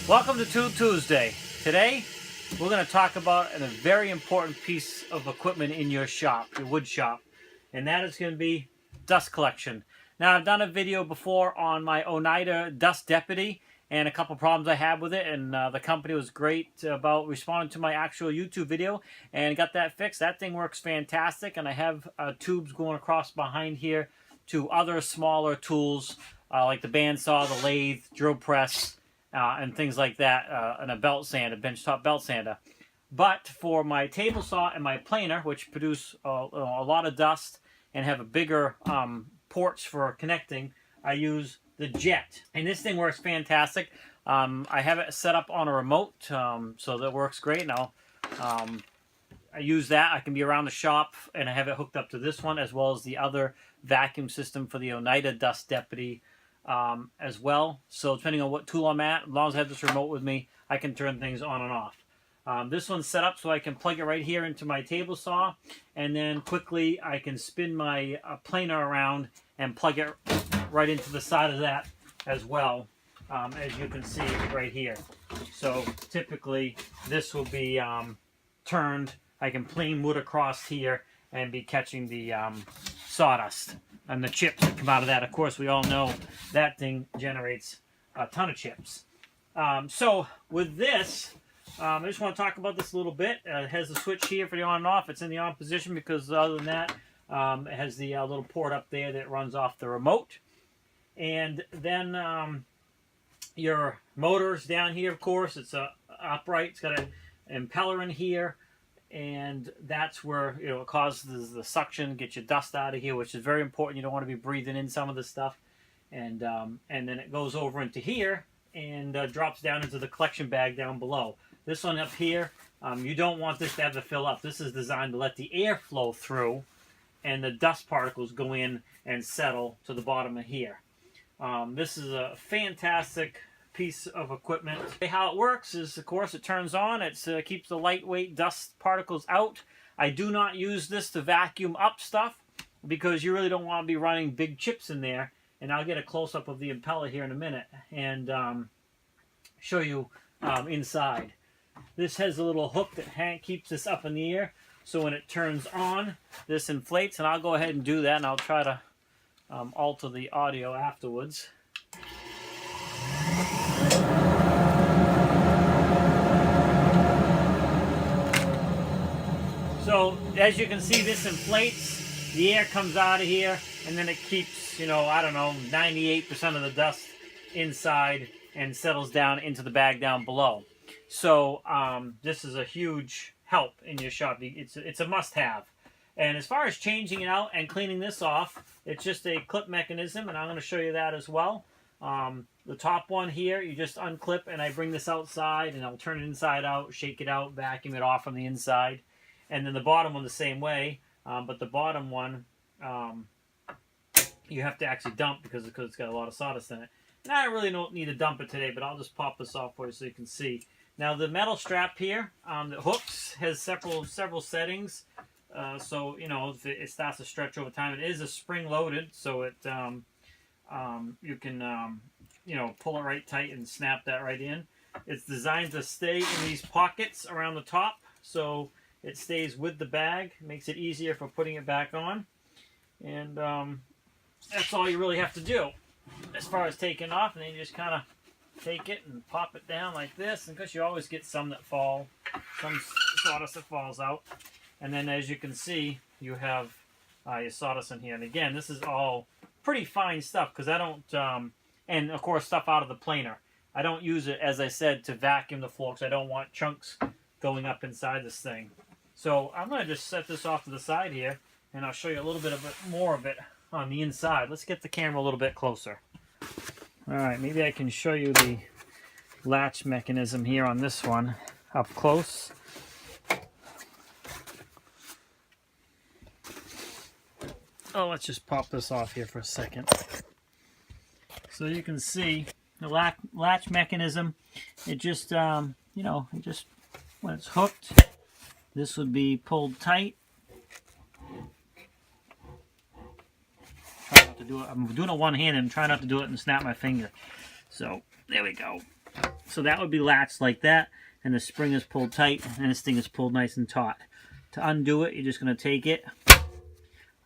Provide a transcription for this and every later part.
Welcome to Tool Tuesday. Today, we're going to talk about a very important piece of equipment in your shop, your wood shop, and that is going to be dust collection. Now, I've done a video before on my Oneida Dust Deputy and a couple problems I had with it, and the company was great about responding to my actual YouTube video and got that fixed. That thing works fantastic, and I have tubes going across behind here to other smaller tools like the bandsaw, the lathe, drill press, and things like that, and a belt sander, benchtop belt sander. But for my table saw and my planer, which produce a lot of dust and have a bigger ports for connecting, I use the Jet. And this thing works fantastic. I have it set up on a remote, so that works great. Now, I use that. I can be around the shop, and I have it hooked up to this one, as well as the other vacuum system for the Oneida Dust Deputy as well. So depending on what tool I'm at, as long as I have this remote with me, I can turn things on and off. This one's set up so I can plug it right here into my table saw, and then quickly I can spin my planer around and plug it right into the side of that as well, as you can see right here. So typically this will be turned. I can plane wood across here and be catching the sawdust and the chips that come out of that. Of course, we all know that thing generates a ton of chips. So with this, I just want to talk about this a little bit. It has a switch here for the on and off. It's in the on position because other than that, it has the little port up there that runs off the remote. And then your motor's down here, of course. It's upright. It's got an impeller in here. And that's where it causes the suction, get your dust out of here, which is very important. You don't want to be breathing in some of this stuff. And then it goes over into here and drops down into the collection bag down below. This one up here, you don't want this to have to fill up. This is designed to let the air flow through and the dust particles go in and settle to the bottom of here. This is a fantastic piece of equipment. How it works is, of course, it turns on. It keeps the lightweight dust particles out. I do not use this to vacuum up stuff because you really don't want to be running big chips in there. And I'll get a close-up of the impeller here in a minute and show you inside. This has a little hook that keeps this up in the air, so when it turns on, this inflates, and I'll go ahead and do that, and I'll try to alter the audio afterwards. So as you can see, this inflates, the air comes out of here, and then it keeps, I don't know, 98% of the dust inside and settles down into the bag down below. So this is a huge help in your shop. It's a must-have. And as far as changing it out and cleaning this off, it's just a clip mechanism, and I'm going to show you that as well. The top one here, you just unclip, and I bring this outside, and I'll turn it inside out, shake it out, vacuum it off from the inside. And then the bottom one the same way, but the bottom one you have to actually dump because it's got a lot of sawdust in it. And I really don't need to dump it today, but I'll just pop this off for you so you can see. Now the metal strap here that hooks has several settings. So if it starts to stretch over time, it is a spring loaded, so it you can pull it right tight and snap that right in. It's designed to stay in these pockets around the top, so it stays with the bag, makes it easier for putting it back on. And that's all you really have to do as far as taking off. And then you just kind of take it and pop it down like this. And because you always get some that fall, some sawdust that falls out. And then as you can see, you have your sawdust in here. And again, this is all pretty fine stuff because I don't, and of course stuff out of the planer. I don't use it, as I said, to vacuum the floor because I don't want chunks going up inside this thing. So I'm going to just set this off to the side here, and I'll show you a little bit more of it on the inside. Let's get the camera a little bit closer. All right, maybe I can show you the latch mechanism here on this one up close. Oh, let's just pop this off here for a second. So you can see the latch mechanism. It just, when it's hooked, this would be pulled tight. do it. I'm doing it one hand and trying not to do it and snap my finger. So there we go. So that would be latched like that, and the spring is pulled tight, and this thing is pulled nice and taut. To undo it, you're just going to take it,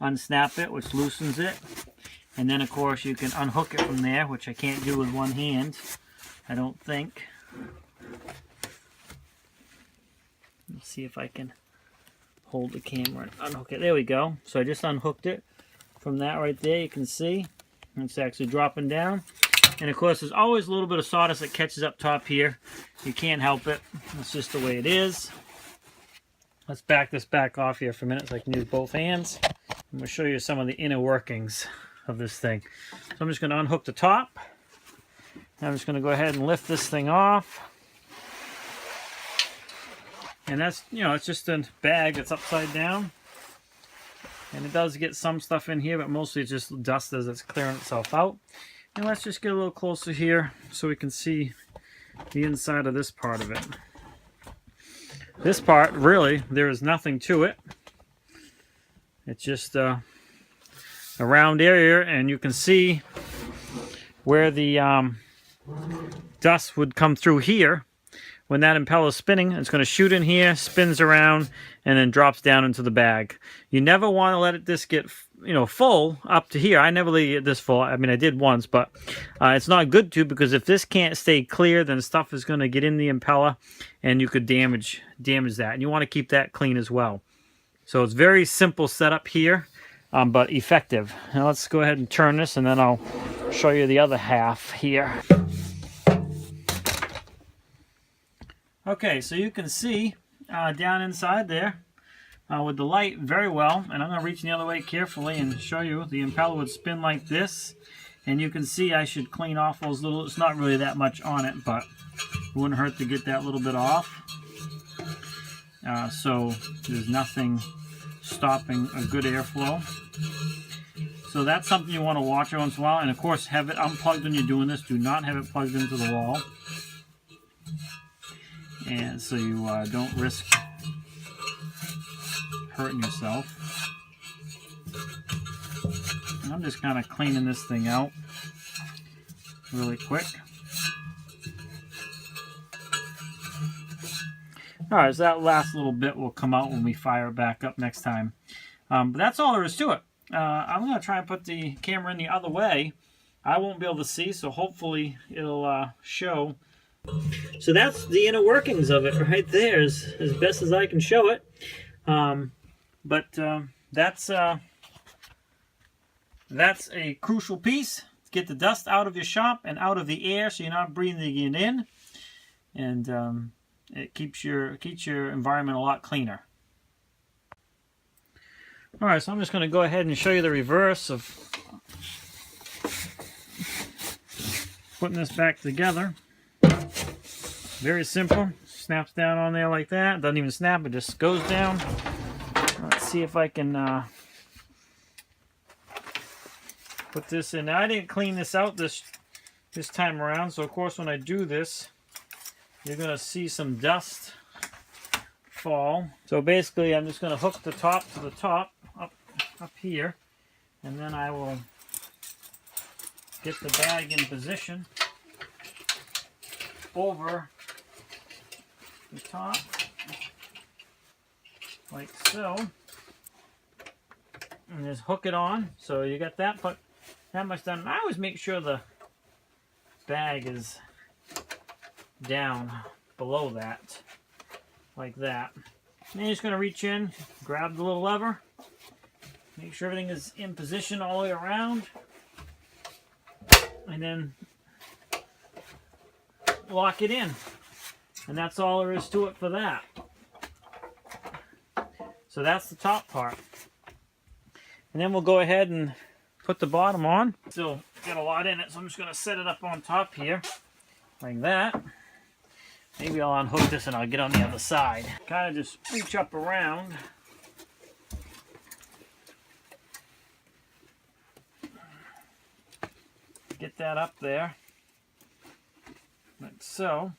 unsnap it, which loosens it, and then of course you can unhook it from there, which I can't do with one hand, I don't think. Let's see if I can hold the camera and unhook it. There we go. So I just unhooked it from that right there. You can see it's actually dropping down. And of course there's always a little bit of sawdust that catches up top here. You can't help it. That's just the way it is. Let's back this back off here for a minute so I can use both hands. I'm going to show you some of the inner workings of this thing. So I'm just going to unhook the top. I'm just going to go ahead and lift this thing off. And that's, you know, it's just a bag that's upside down. And it does get some stuff in here, but mostly it's just dust as it's clearing itself out. And let's just get a little closer here so we can see the inside of this part of it. This part, really, there is nothing to it. It's just a round area, and you can see where the dust would come through here. When that impeller is spinning, it's going to shoot in here, spins around, and then drops down into the bag. You never want to let this get, you know, full up to here. I never let it get this full. I mean, I did once, but it's not good to, because if this can't stay clear, then stuff is going to get in the impeller, and you could damage that. And you want to keep that clean as well. So it's very simple setup here, but effective. Now let's go ahead and turn this, and then I'll show you the other half here. Okay, so you can see down inside there with the light very well, and I'm going to reach the other way carefully and show you. The impeller would spin like this, and you can see I should clean off those little, it's not really that much on it, but it wouldn't hurt to get that little bit off. So there's nothing stopping a good airflow. So that's something you want to watch once in a while, and of course have it unplugged when you're doing this. Do not have it plugged into the wall. And so you don't risk hurting yourself. And I'm just kind of cleaning this thing out really quick. Alright, so that last little bit will come out when we fire it back up next time. But that's all there is to it. I'm going to try and put the camera in the other way. I won't be able to see, so hopefully it'll show. So that's the inner workings of it right there, as best as I can show it. That's a crucial piece to get the dust out of your shop and out of the air, so you're not breathing it in, and it keeps your environment a lot cleaner. All right, so I'm just going to go ahead and show you the reverse of putting this back together. Very simple. Snaps down on there like that. Doesn't even snap, it just goes down. Let's see if I can put this in. Now, I didn't clean this out this time around, so of course when I do this, you're going to see some dust fall. So basically I'm just going to hook the top to the top, up here, and then I will get the bag in position over the top, like so, and just hook it on. So you got that much done. I always make sure the bag is down below that, like that. And then you're just going to reach in, grab the little lever, make sure everything is in position all the way around, and then lock it in. And that's all there is to it for that. So that's the top part. And then we'll go ahead and put the bottom on. Still got a lot in it, so I'm just going to set it up on top here, like that. Maybe I'll unhook this and I'll get on the other side. Kind of just reach up around. Get that up there, like so.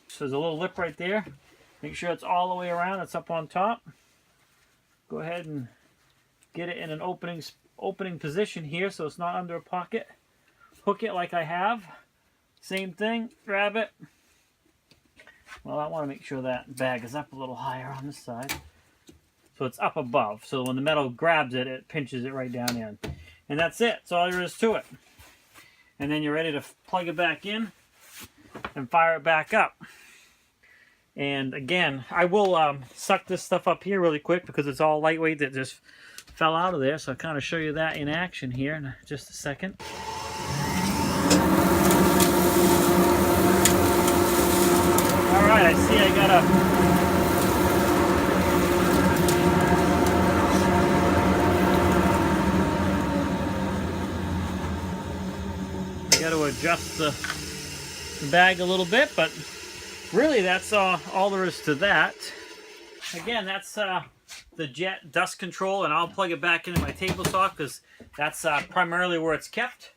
So there's a little lip right there. Make sure it's all the way around. It's up on top. Go ahead and get it in an opening position here so it's not under a pocket. Hook it like I have Same thing, grab it. Well, I want to make sure that bag is up a little higher on this side. So it's up above. So when the metal grabs it, it pinches it right down in. And that's it. That's all there is to it. And then you're ready to plug it back in and fire it back up. And again, I will suck this stuff up here really quick because it's all lightweight that just fell out of there. So I'll kind of show you that in action here in just a second. Alright, I see I gotta adjust the bag a little bit, but really that's all there is to that. Again, that's the jet dust control, and I'll plug it back into my table saw because that's primarily where it's kept.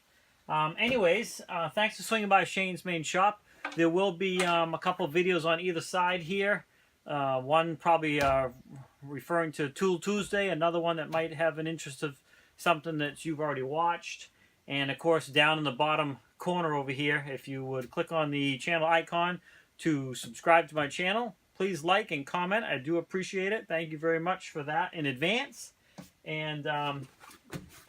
Anyways, thanks for swinging by Shane's Main Shop. There will be a couple of videos on either side here. One probably referring to Tool Tuesday, another one that might have an interest of something that you've already watched. And of course, down in the bottom corner over here, if you would click on the channel icon to subscribe to my channel, please like and comment. I do appreciate it. Thank you very much for that in advance. And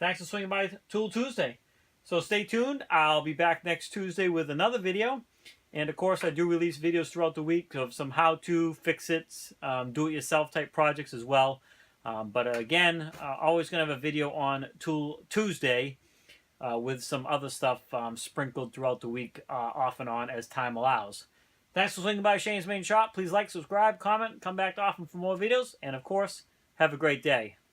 thanks for swinging by Tool Tuesday. So stay tuned. I'll be back next Tuesday with another video. And of course, I do release videos throughout the week of some how-to, fix-its, do-it-yourself type projects as well. But again, always going to have a video on Tool Tuesday with some other stuff sprinkled throughout the week off and on as time allows. Thanks for swinging by Shane's Main Shop. Please like, subscribe, comment, come back often for more videos. And of course, have a great day.